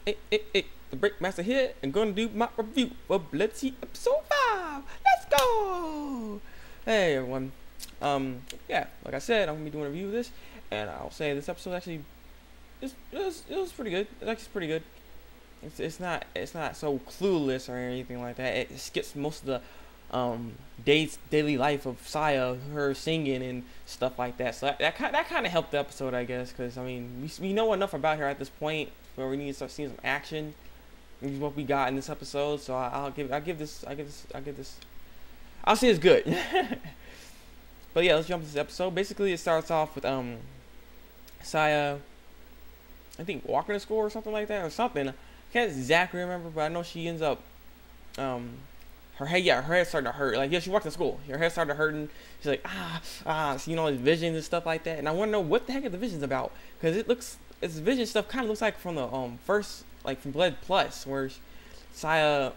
Hey, the Breakmaster here, and gonna do my review of Let's See episode 5. Let's go! Hey everyone. Yeah, like I said, I'm gonna be doing a review of this, and I'll say this episode actually it was pretty good. It's actually pretty good. It's not so clueless or anything like that. It skips most of the daily life of Saya, her singing and stuff like that. So that kind of helped the episode, I guess, because I mean we know enough about her at this point where we need to start seeing some action. This is what we got in this episode, so I'll give this. I'll say it's good. But yeah, let's jump into this episode. Basically, it starts off with Saya, I think, walking to school or something like that, or something. I can't exactly remember, but I know she ends up her head started to hurt. Like, yeah, she walked to school, her head started hurting. She's like, seeing all these visions and stuff like that. And I want to know what the heck are the visions about, because it's vision stuff kind of looks like from the first, like from Blood Plus, where Saya,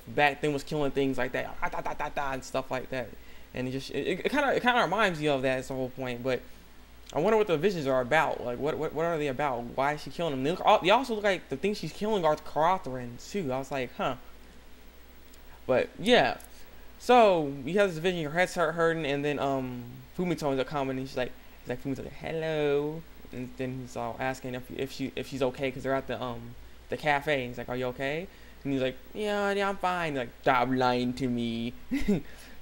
back then was killing things like that, and stuff like that. And it kind of reminds you of that. It's the whole point. But I wonder what the visions are about. Like, what are they about? Why is she killing them? They also look like the things she's killing are Karatharans too. I was like, huh. But yeah, so we have this vision. Your head start hurting, and then Fumito ends up coming, and Fumito's like, hello, and then he's all asking if she's okay, because they're at the cafe. And he's like, are you okay? And he's like, yeah, I'm fine. He's like, stop lying to me.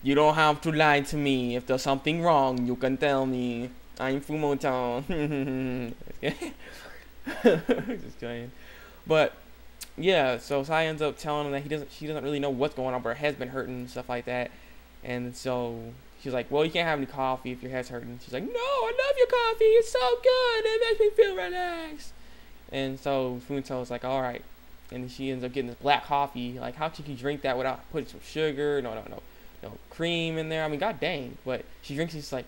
You don't have to lie to me. If there's something wrong, you can tell me. I'm Fumito. Just kidding. But yeah, so Sai ends up telling him that she doesn't really know what's going on, but her head's been hurting and stuff like that. And so she's like, well, you can't have any coffee if your head's hurting. She's like, no, I love your coffee. It's so good. It makes me feel relaxed. And so Fumito's like, all right. And she ends up getting this black coffee. Like, how can you drink that without putting some sugar? No cream in there. I mean, god dang. But she drinks it, she's like,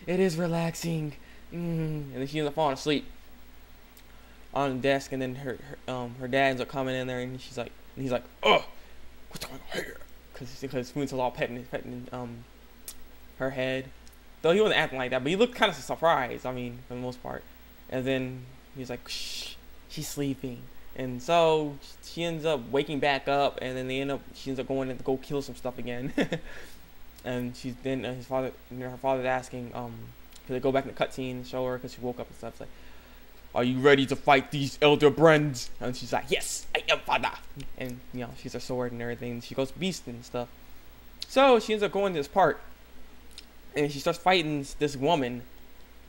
it is relaxing. And then she ends up falling asleep on the desk. And then her dad ends up coming in there, and he's like, oh, what's going on here? Because Fumito's all petting her head. Though he wasn't acting like that, but he looked kind of surprised. I mean, for the most part. And then he's like, shh, she's sleeping. And so she ends up waking back up, and then she ends up going in to go kill some stuff again. And her father's asking, because they go back in the cutscene and show her, because she woke up and stuff. It's like, are you ready to fight these elder brands? And she's like, yes, I am, father. And she's her sword and everything. She goes beast and stuff. So she ends up going to this part, and she starts fighting this woman.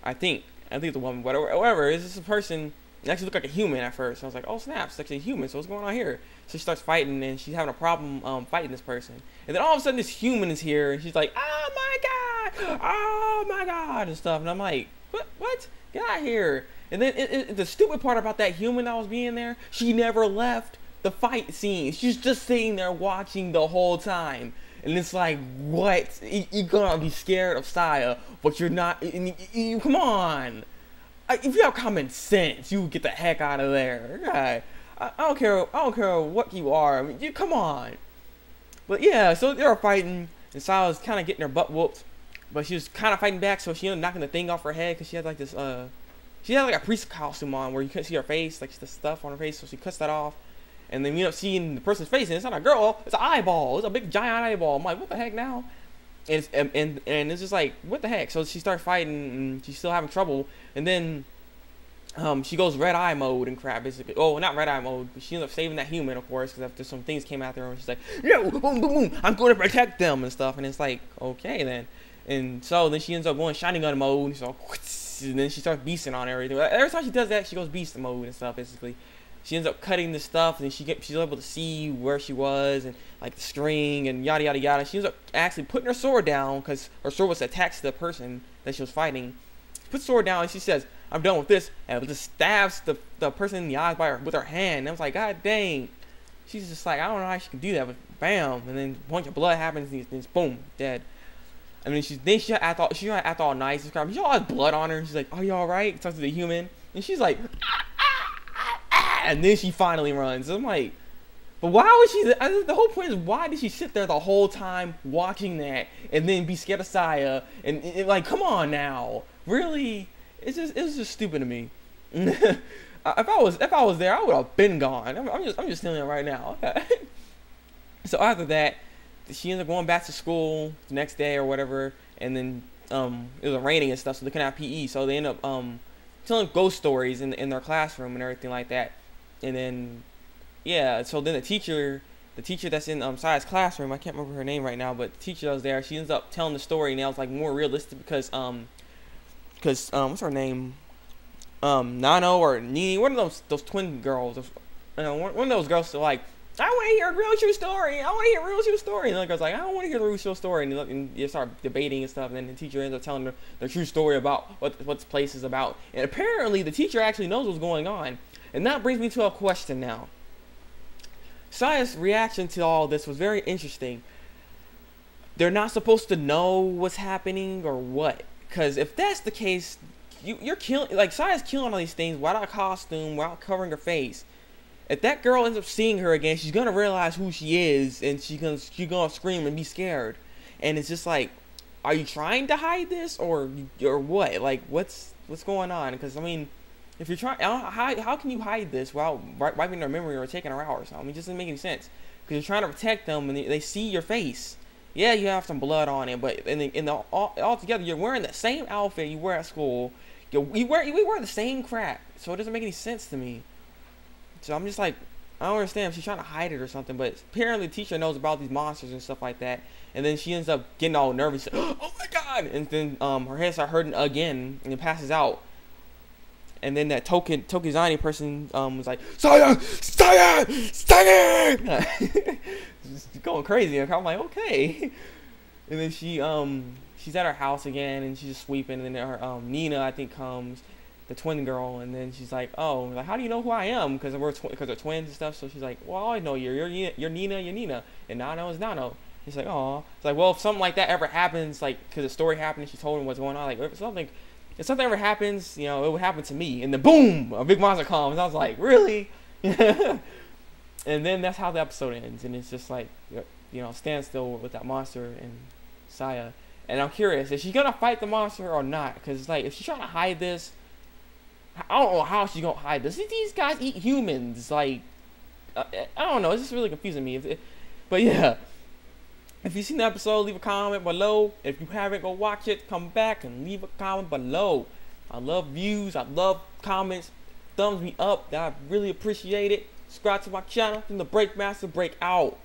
I think it's a woman, whatever. It's just a person. It actually looked like a human at first. I was like, oh snap, it's actually a human, so what's going on here? So she starts fighting, and she's having a problem fighting this person. And then all of a sudden this human is here, and she's like, oh my god, and stuff. And I'm like, what? Get out of here. And then the stupid part about that human that was being there, she never left the fight scene. She's just sitting there watching the whole time. And it's like, what? You're gonna be scared of Saya, but you're not. Come on. If you have common sense, you get the heck out of there. Okay. I don't care what you are. I mean, come on. But yeah, so they were fighting, and Saya was kind of getting her butt whooped, but she was kind of fighting back. So she ended up knocking the thing off her head, because she had like this she had like a priest costume on where you couldn't see her face, like the stuff on her face. So she cuts that off, and then you end up seeing the person's face, and it's not a girl, it's an eyeball. It's a big giant eyeball. I'm like, what the heck now? And it's just like, what the heck? So she starts fighting, and she's still having trouble, and then she goes red eye mode and crap, basically. Oh, not red eye mode, but she ends up saving that human, of course, because after some things came out there, and she's like, no, boom, boom, boom, I'm going to protect them and stuff. And it's like, okay then. And so then she ends up going shining gun mode, and then she starts beasting on everything. Every time she does that, she goes beast mode and stuff, basically. She ends up cutting the stuff, and she's able to see where she was, and like the string, and yada yada yada. She ends up actually putting her sword down, because her sword was attached to the person that she was fighting. She puts the sword down, and she says, I'm done with this, and just stabs the person in the eyes with her hand. And I was like, god dang. She's just like, I don't know how she can do that, but bam, and then a bunch of blood happens, and it's boom, dead. I mean, she acted all nice and crap. She all has blood on her. She's like, are you all right? Talks to the human, and she's like, and then she finally runs. I'm like, but why would she? The whole point is, why did she sit there the whole time watching that and then be scared of Saya? And like, come on now, really? It was just stupid to me. if I was there, I would have been gone. I'm just telling you right now. Okay. So after that, she ended up going back to school the next day or whatever, and then it was raining and stuff, so they couldn't have PE. So they ended up telling ghost stories in their classroom and everything like that. And then yeah, so then the teacher that's in Saya's classroom, I can't remember her name right now, but the teacher that was there, she ends up telling the story, and it was like more realistic because what's her name? Nano or Nini, one of those twin girls, one of those girls are like, I want to hear a real true story. I want to hear a real true story. And the girl's like, I don't want to hear the real true story. And you start debating and stuff. And then the teacher ends up telling her the true story about what this place is about. And apparently the teacher actually knows what's going on. And that brings me to a question now. Saya's reaction to all this was very interesting. They're not supposed to know what's happening or what? Because if that's the case, you're killing, like Saya's killing all these things without a costume, without covering her face. If that girl ends up seeing her again, she's gonna realize who she is, and she's gonna scream and be scared. And it's just like, are you trying to hide this or what? Like, what's going on? Because I mean, if you're trying, how can you hide this without wiping their memory or taking her out or something? It just doesn't make any sense. Because you're trying to protect them, and they see your face. Yeah, you have some blood on it, but all together, you're wearing the same outfit you wear at school. We wear the same crap, so it doesn't make any sense to me. So I'm just like, I don't understand if she's trying to hide it or something, but apparently the teacher knows about these monsters and stuff like that, and then she ends up getting all nervous. Oh my god! And then her head starts hurting again, and it passes out. And then that Tokizani person was like, Saya! Just going crazy. And I'm like, okay. And then she's at her house again, and she's just sweeping, and then her Nina, I think, comes, the twin girl, and then she's like, oh, like, how do you know who I am? Because they're twins and stuff. So she's like, well, I know you're Nina, and Nano is Nano. He's like, oh, it's like, well, if something like that ever happens, like, because the story happened, and she told him what's going on, like, if something ever happens, you know, it would happen to me. And then boom, a big monster comes. I was like, really? And then that's how the episode ends, and it's just like, you know, standstill with that monster and Saya. And I'm curious, is she gonna fight the monster or not? Because like, if she's trying to hide this, I don't know how she's gonna hide this. These guys eat humans. Like, I don't know. It's just really confusing me. But yeah, if you've seen the episode, leave a comment below. If you haven't, go watch it. Come back and leave a comment below. I love views. I love comments. Thumbs me up. I really appreciate it. Subscribe to my channel. From the Thabreakmasta, break out.